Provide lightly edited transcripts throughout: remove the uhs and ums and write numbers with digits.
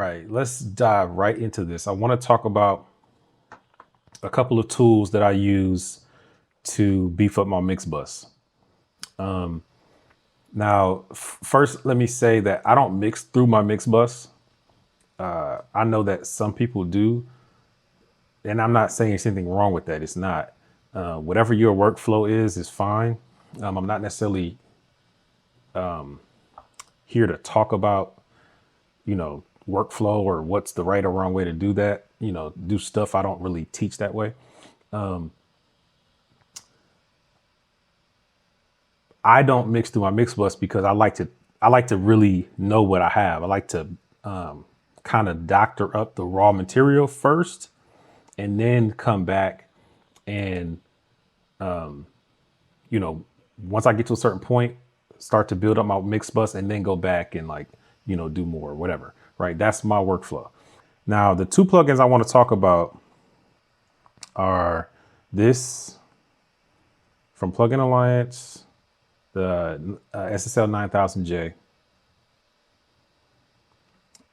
right, let's dive right into this. I want to talk about a couple of tools that I use to beef up my mix bus. Um, Now, first, let me say that I don't mix through my mix bus. I know that some people do, and I'm not saying there's anything wrong with that. It's not. Whatever your workflow is fine. I'm not necessarily here to talk about, workflow or what's the right or wrong way to do that. Do stuff I don't really teach that way. I don't mix through my mix bus because I like to really know what I have. I like to kind of doctor up the raw material first and then come back and you know once I get to a certain point, start to build up my mix bus and then go back and do more, whatever. Right? That's my workflow. Now, the two plugins I want to talk about are this from Plugin Alliance, the SSL 9000J,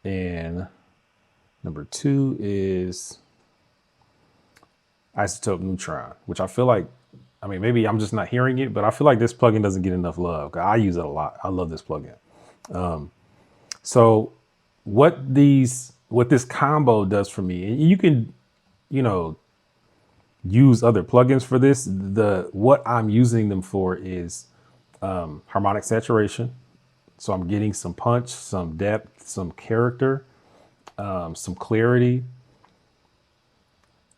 and number two is Izotope Neutron, which I feel like, maybe I'm just not hearing it, but I feel like this plugin doesn't get enough love. I use it a lot. I love this plugin. So what this combo does for me, and you can, you know, use other plugins for this. What I'm using them for is harmonic saturation. So I'm getting some punch, some depth, some character, some clarity,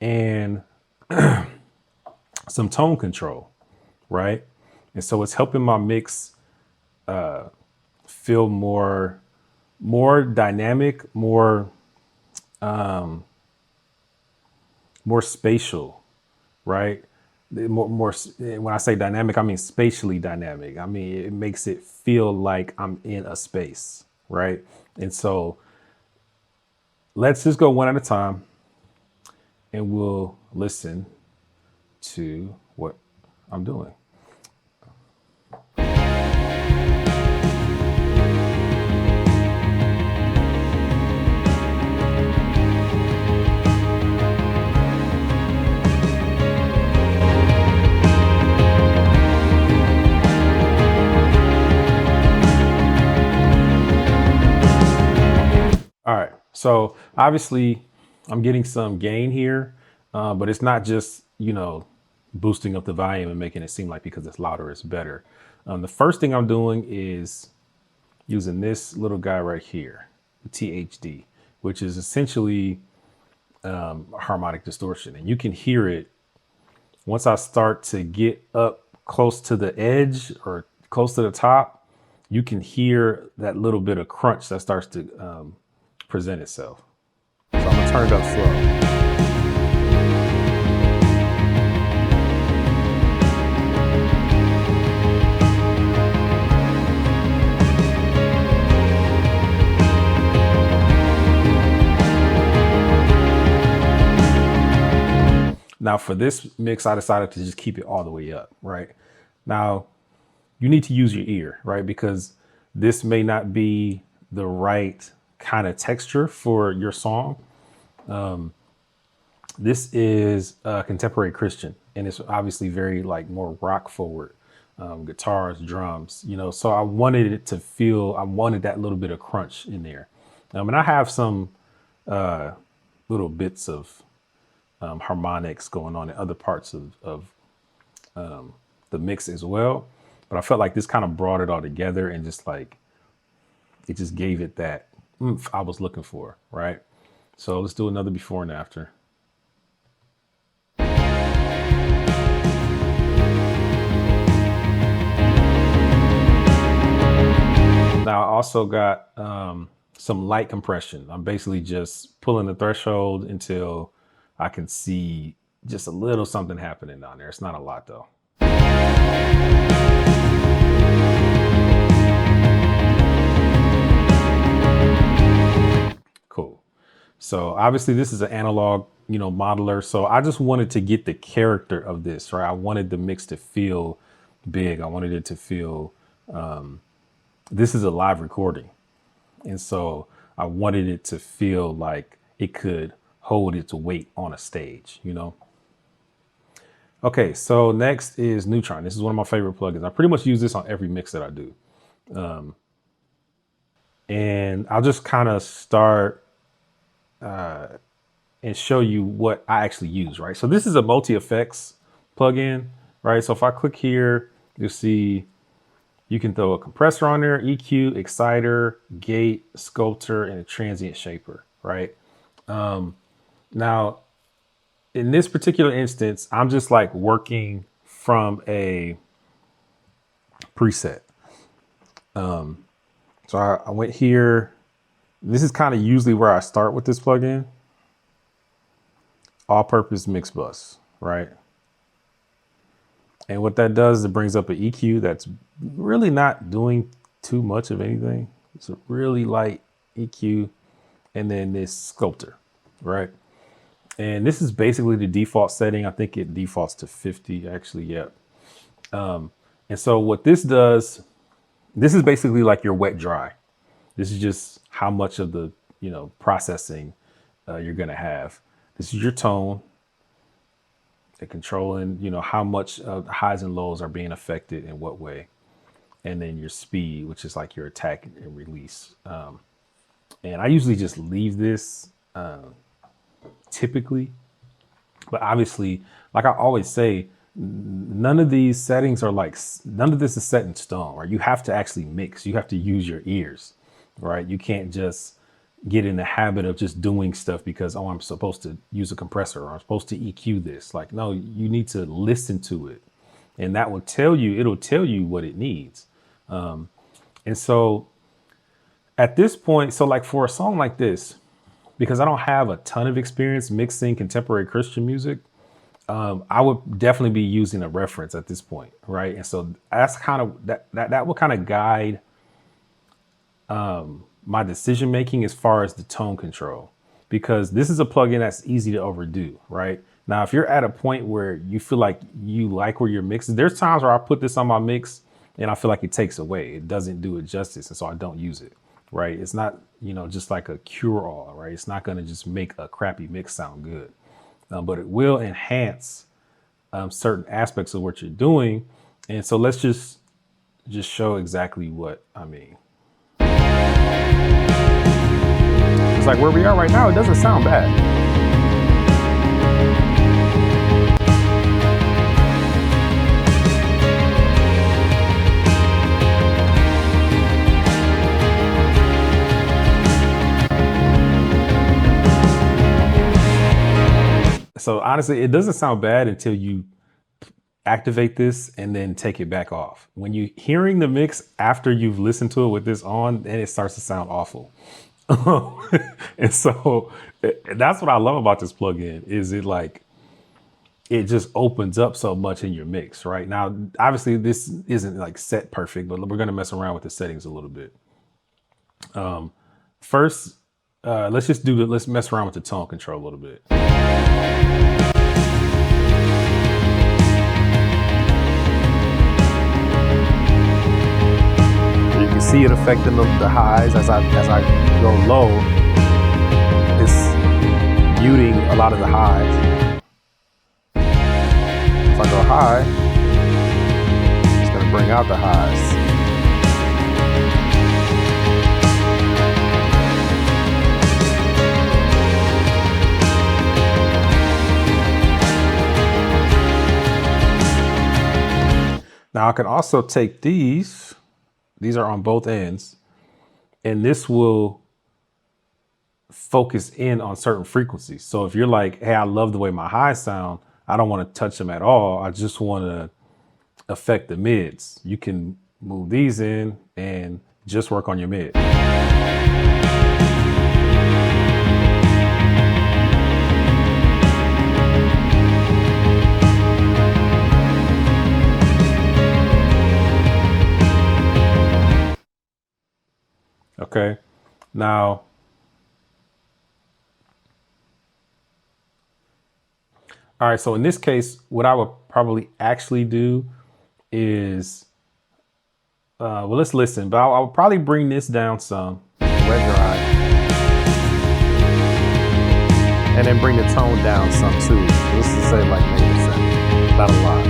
and some tone control, right? And so it's helping my mix feel more dynamic, more spatial, right? More when I say dynamic, I mean spatially dynamic. I mean, it makes it feel like I'm in a space, right? And so let's just go one at a time and we'll listen to what I'm doing. All right, so obviously I'm getting some gain here, but it's not just, boosting up the volume and making it seem like because it's louder, it's better. The first thing I'm doing is using this little guy right here, the THD, which is essentially harmonic distortion. And you can hear it once I start to get up close to the edge or close to the top. You can hear that little bit of crunch that starts to present itself. So I'm gonna turn it up slow. Now for this mix, I decided to just keep it all the way up, right? Now, you need to use your ear, right? Because this may not be the right kind of texture for your song. This is contemporary Christian, and it's obviously very more rock forward, guitars, drums, so I wanted it to feel, I wanted that little bit of crunch in there. And I have some little bits of harmonics going on in other parts of the mix as well. But I felt like this kind of brought it all together and it just gave it that oomph I was looking for, right? So let's do another before and after. Now I also got some light compression. I'm basically just pulling the threshold until I can see just a little something happening down there. It's not a lot though. Cool. So obviously this is an analog, modeler. So I just wanted to get the character of this, right? I wanted the mix to feel big. I wanted it to feel, this is a live recording. And so I wanted it to feel like it could hold its weight on a stage, you know? Okay, so next is Neutron. This is one of my favorite plugins. I pretty much use this on every mix that I do. And I'll just kind of start and show you what I actually use, right? So this is a multi-effects plugin, right? So if I click here, you'll see you can throw a compressor on there, EQ, exciter, gate, sculptor, and a transient shaper, right? Now, in this particular instance, I'm just like working from a preset. So I went here. This is kind of usually where I start with this plugin. All-purpose mix bus, right? And what that does is it brings up an EQ that's really not doing too much of anything. It's a really light EQ, and then this sculptor, right? And this is basically the default setting. I think it defaults to 50 actually, yeah. And so what this does, this is basically like your wet dry. This is just how much of the, processing you're gonna have. This is your tone, and controlling, how much of the highs and lows are being affected in what way. And then your speed, which is like your attack and release. And I usually just leave this typically, but obviously, like I always say, none of these settings are none of this is set in stone, right? You have to actually mix. You have to use your ears, right? You can't just get in the habit of just doing stuff because, oh, I'm supposed to use a compressor or I'm supposed to EQ this. Like, no, you need to listen to it. And that will it'll tell you what it needs. And so at this point, so like for a song like this, because I don't have a ton of experience mixing contemporary Christian music, I would definitely be using a reference at this point, right? And so that's kind of that will kind of guide my decision making as far as the tone control, because this is a plugin that's easy to overdo, right? Now, if you're at a point where you feel like you like where your mix is, there's times where I put this on my mix and I feel like it takes away, it doesn't do it justice, and so I don't use it, right? It's not, just like a cure-all, right? It's not going to just make a crappy mix sound good, but it will enhance certain aspects of what you're doing. And so let's just show exactly what I mean. It's like where we are right now, it doesn't sound bad. So honestly, it doesn't sound bad until you activate this and then take it back off. When you're hearing the mix after you've listened to it with this on, then it starts to sound awful. And so that's what I love about this plugin, is it just opens up so much in your mix. Right now, obviously this isn't like set perfect, but we're going to mess around with the settings a little bit. First, let's mess around with the tone control a little bit. You can see it affecting the highs as I go low. It's muting a lot of the highs. If I go high, it's going to bring out the highs. Now I can also take these are on both ends, and this will focus in on certain frequencies. So if you're like, hey, I love the way my highs sound, I don't want to touch them at all, I just want to affect the mids, you can move these in and just work on your mid. Okay, now all right, so in this case, what I would probably actually do is, well, let's listen, but I would probably bring this down some, wet dry. and then bring the tone down some too. Let's just say like maybe a second, not a lot.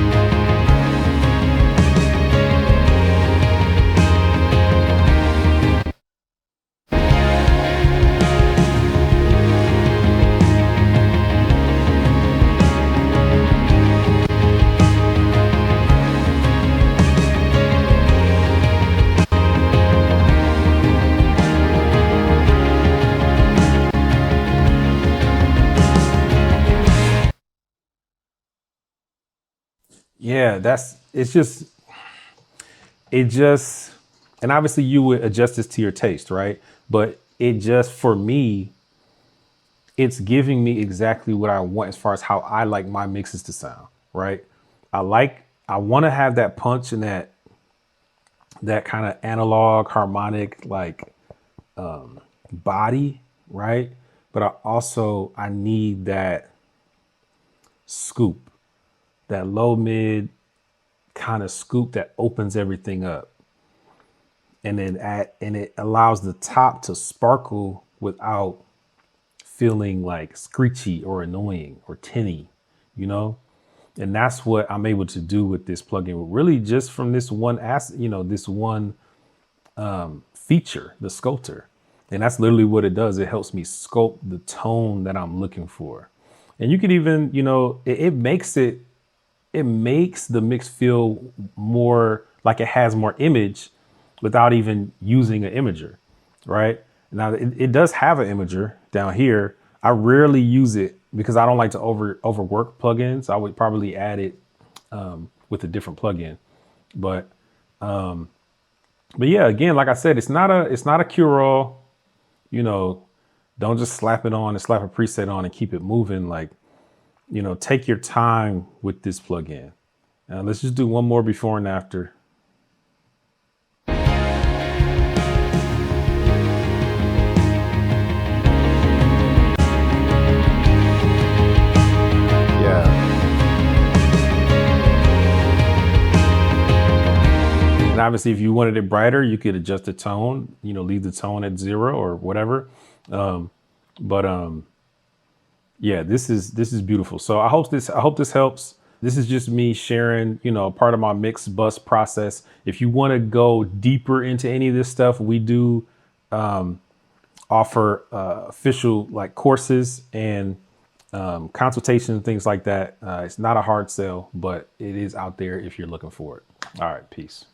Yeah, that's it just and obviously you would adjust this to your taste, right? But it just for me, it's giving me exactly what I want as far as how I like my mixes to sound, right? I want to have that punch and that kind of analog harmonic like body, right? But I need that scoop, that low mid kind of scoop that opens everything up. And it allows the top to sparkle without feeling like screechy or annoying or tinny, you know? And that's what I'm able to do with this plugin, really just from this one this one feature, the sculptor. And that's literally what it does. It helps me sculpt the tone that I'm looking for. And you could even, it makes the mix feel more like it has more image without even using an imager, right? Now it does have an imager down here. I rarely use it because I don't like to overwork plugins. I would probably add it with a different plugin, but yeah, again, like I said, it's not a cure all. You know, don't just slap it on and slap a preset on and keep it moving. Like, take your time with this plugin. Let's just do one more before and after. And obviously, if you wanted it brighter, you could adjust the tone, leave the tone at 0 or whatever. But yeah, this is beautiful. So I hope this helps. This is just me sharing, part of my mix bus process. If you want to go deeper into any of this stuff, we do offer official like courses and consultation and things like that. It's not a hard sell, but it is out there if you're looking for it. All right, peace.